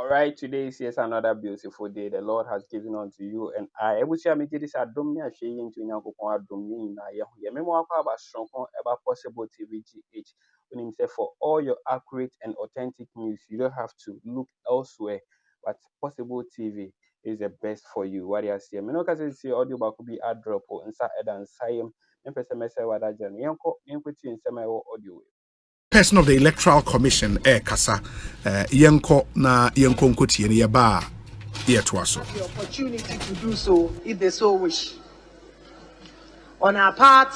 All right, today is yet another beautiful day the Lord has given unto you and I. Ebusia me this adom ni ahwe yi ntu Nyankopon adom ni na ye ho. Ye memo akwa aba sonko eba possible TVGH. Unim say for all your accurate and authentic news, you don't have to look elsewhere, but Possible TV is the best for you. What you see, me no ka say audio ba ko bi drop o nsa eda nsayem. Me pese me say wada jan. Yenko ti nsema e audio. Person of the Electoral Commission, Kasa, Yenko na Yenko Nkotie ni yaba yetuaso. The opportunity to do so if they so wish. On our part,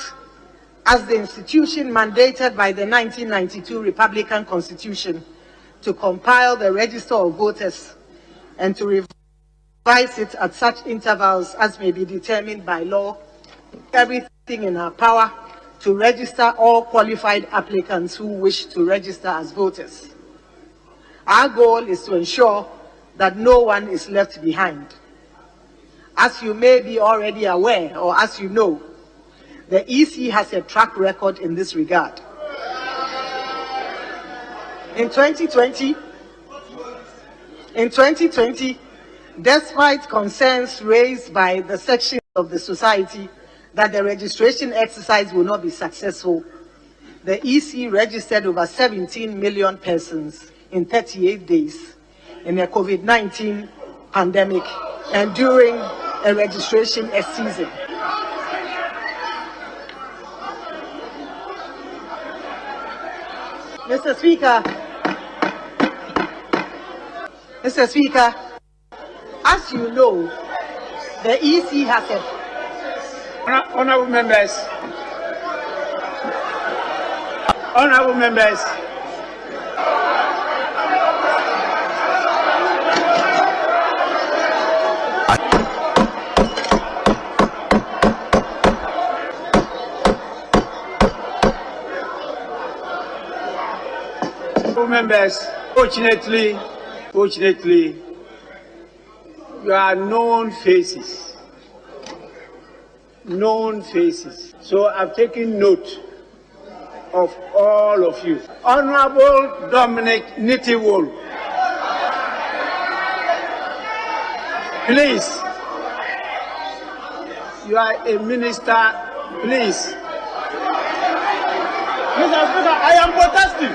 as the institution mandated by the 1992 Republican Constitution to compile the register of voters and to revise it at such intervals as may be determined by law, everything in our power to register all qualified applicants who wish to register as voters. Our goal is to ensure that no one is left behind. As you may be already aware, or as you know, the EC has a track record in this regard. In 2020, despite concerns raised by the section of the society that the registration exercise will not be successful, the EC registered over 17 million persons in 38 days in a COVID-19 pandemic and during a registration season. Mr. Speaker, as you know, the EC has a Honorable members, fortunately, you are known faces. So I've taken note of all of you. Honorable Dominic Nitiwol, please, you are a minister, please. Mr. Speaker, I am protesting.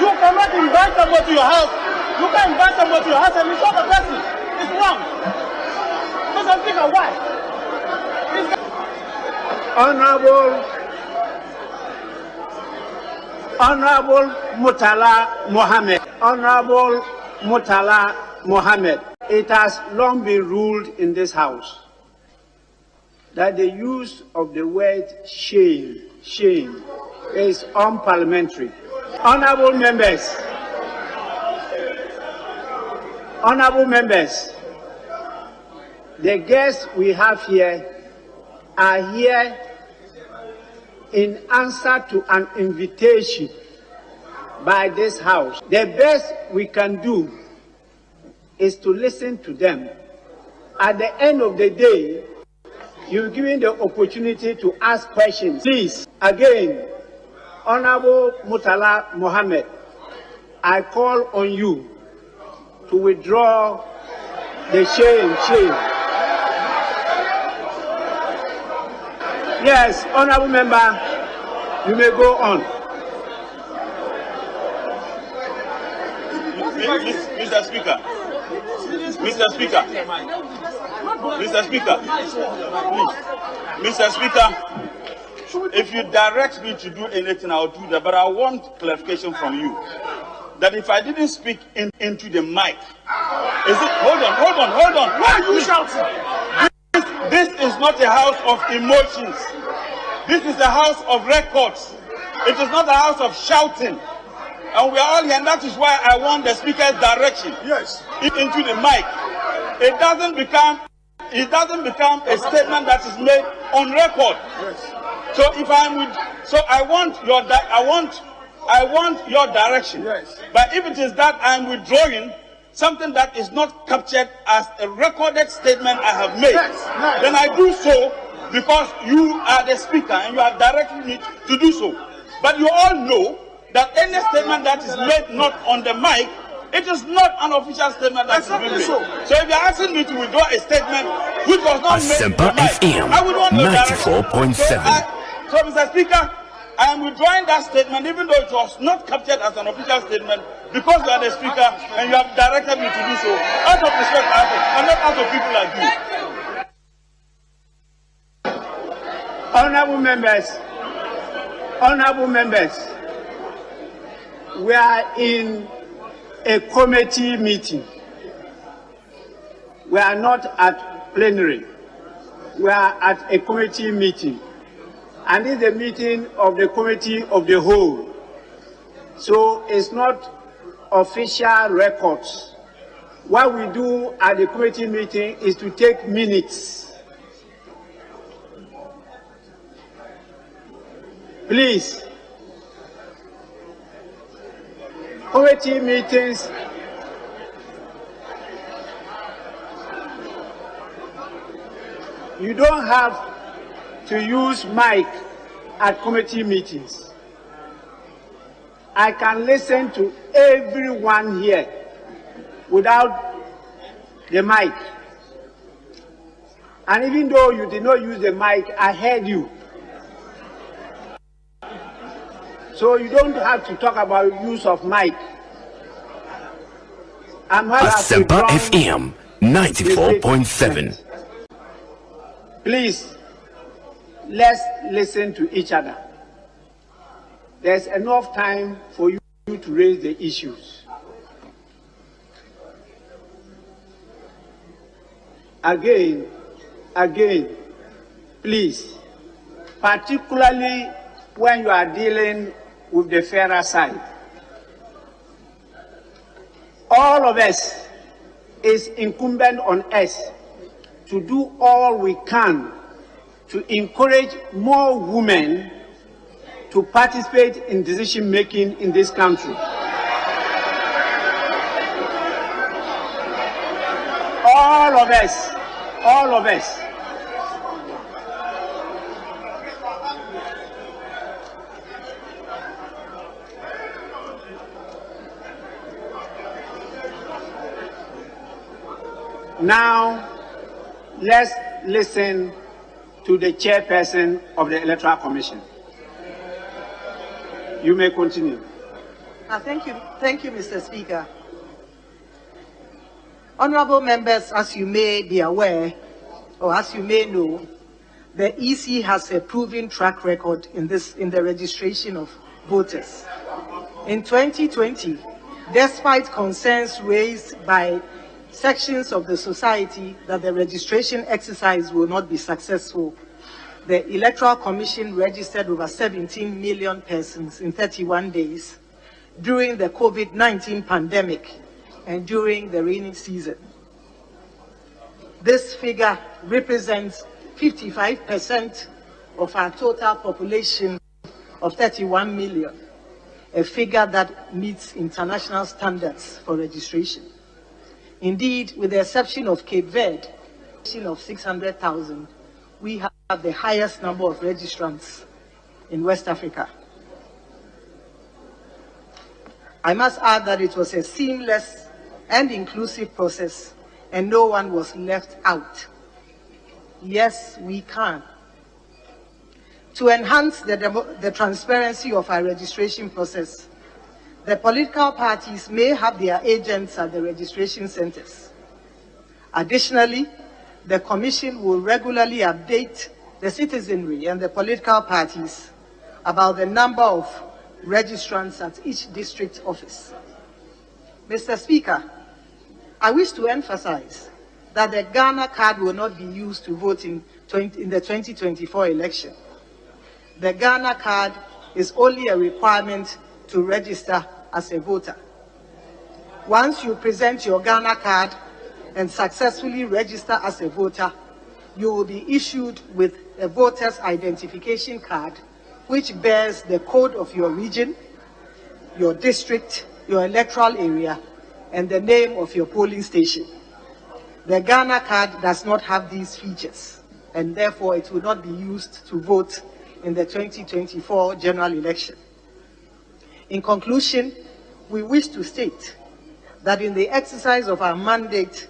You cannot invite somebody to your house. You can't invite somebody to your house and insult a person. It's wrong. Mr. Speaker, why? Honorable Murtala Mohammed, it has long been ruled in this house that the use of the word shame is unparliamentary. Honorable members, the guests we have here are here in answer to an invitation by this house. The best we can do is to listen to them. At the end of the day, you're given the opportunity to ask questions. Please, again, Honorable Murtala Mohammed, I call on you to withdraw the shame. Yes, honorable member, you may go on. Mr. Speaker, if you direct me to do anything, I'll do that. But I want clarification from you that if I didn't speak into the mic, is it? Hold on. Why are you shouting? This is not a house of emotions. This is a house of records. It is not a house of shouting. And we are all here, and that is why I want the speaker's direction. Yes. Into the mic. It doesn't become a statement that is made on record. Yes. So I want your direction. Yes. But if it is that I'm withdrawing something that is not captured as a recorded statement I have made, yes, nice, then I do so because you are the speaker and you are directing me to do so. But you all know that any statement that is made not on the mic It is not an official statement that is being made. So if you're asking me to withdraw a statement which was not made in the mic, I would want to 94.7. So Mr. Speaker, I am withdrawing that statement even though it was not captured as an official statement because you are the Speaker and you have directed me to do so out of respect and not out of people like you. Honorable members, we are in a committee meeting. We are not at plenary. We are at a committee meeting. And it's a meeting of the committee of the whole. So it's not official records. What we do at the committee meeting is to take minutes. Please, committee meetings, you don't have to use mic at committee meetings. I can listen to everyone here without the mic. And even though you did not use the mic, I heard you. So you don't have to talk about use of mic. Asempa FM 94.7. Please, let's listen to each other. There's enough time for you to raise the issues. Again, please, particularly when you are dealing with the fairer side. All of us, is incumbent on us to do all we can to encourage more women to participate in decision making in this country. All of us. Now, let's listen to the chairperson of the Electoral Commission. You may continue. Thank you, Mr. Speaker. Honorable members, as you may be aware, or as you may know, the EC has a proven track record in the registration of voters. In 2020, despite concerns raised by sections of the society that the registration exercise will not be successful, the Electoral Commission registered over 17 million persons in 31 days during the COVID-19 pandemic and during the rainy season. This figure represents 55% of our total population of 31 million, a figure that meets international standards for registration. Indeed, with the exception of Cape Verde, of 600,000, we have the highest number of registrants in West Africa. I must add that it was a seamless and inclusive process, and no one was left out. Yes, we can. To enhance the transparency of our registration process, the political parties may have their agents at the registration centers. Additionally, the Commission will regularly update the citizenry and the political parties about the number of registrants at each district office. Mr. Speaker, I wish to emphasize that the Ghana card will not be used to vote in the 2024 election. The Ghana card is only a requirement to register as a voter. Once you present your Ghana card and successfully register as a voter, you will be issued with a voter's identification card which bears the code of your region, your district, your electoral area, and the name of your polling station. The Ghana card does not have these features, and therefore it will not be used to vote in the 2024 general election. In conclusion, we wish to state that in the exercise of our mandate,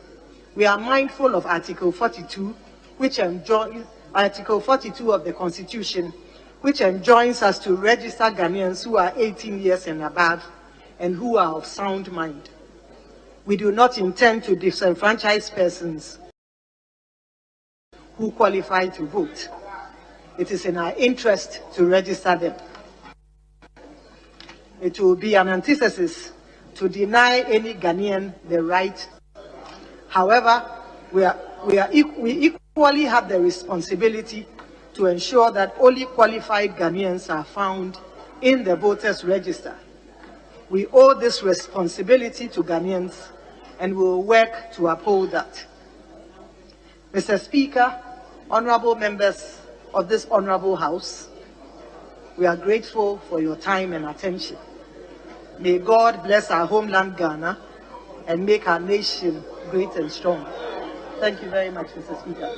we are mindful of Article 42, which enjoins Article 42 of the Constitution, which enjoins us to register Ghanaians who are 18 years and above and who are of sound mind. We do not intend to disenfranchise persons who qualify to vote. It is in our interest to register them. It will be an antithesis to deny any Ghanaian the right. However, we equally have the responsibility to ensure that only qualified Ghanaians are found in the voters' register. We owe this responsibility to Ghanaians and will work to uphold that. Mr. Speaker, honorable members of this honorable House, we are grateful for your time and attention. May God bless our homeland Ghana and make our nation great and strong. Thank you very much, Mr. Speaker.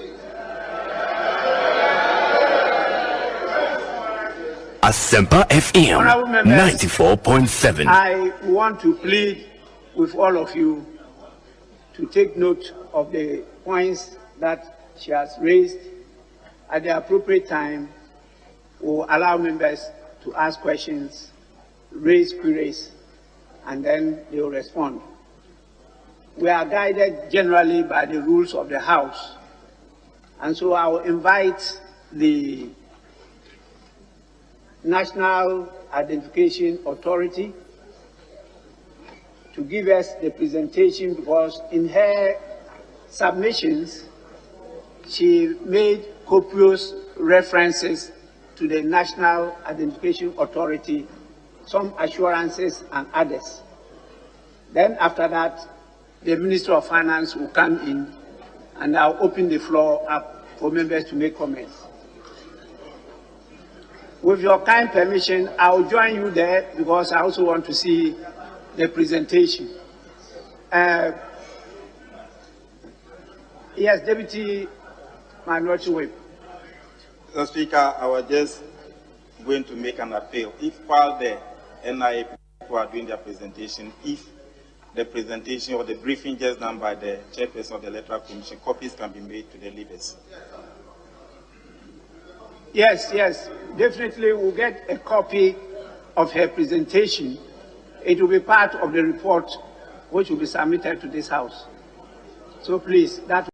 Asempa FM 94.7. I want to plead with all of you to take note of the points that she has raised. At the appropriate time, we'll allow members to ask questions, raise queries, and then they will respond. We are guided generally by the rules of the House, and so I will invite the National Identification Authority to give us the presentation, because in her submissions, she made copious references to the National Identification Authority, some assurances and others. Then after that, the Minister of Finance will come in and I'll open the floor up for members to make comments. With your kind permission, I'll join you there because I also want to see the presentation. Yes, Deputy Minority Whip. Mr. Speaker, I was just going to make an appeal. If while the NIA people are doing their presentation, if the presentation or the briefing just done by the chairperson of the Electoral Commission, copies can be made to the leaders. Yes, definitely we'll get a copy of her presentation. It will be part of the report which will be submitted to this House. So please, that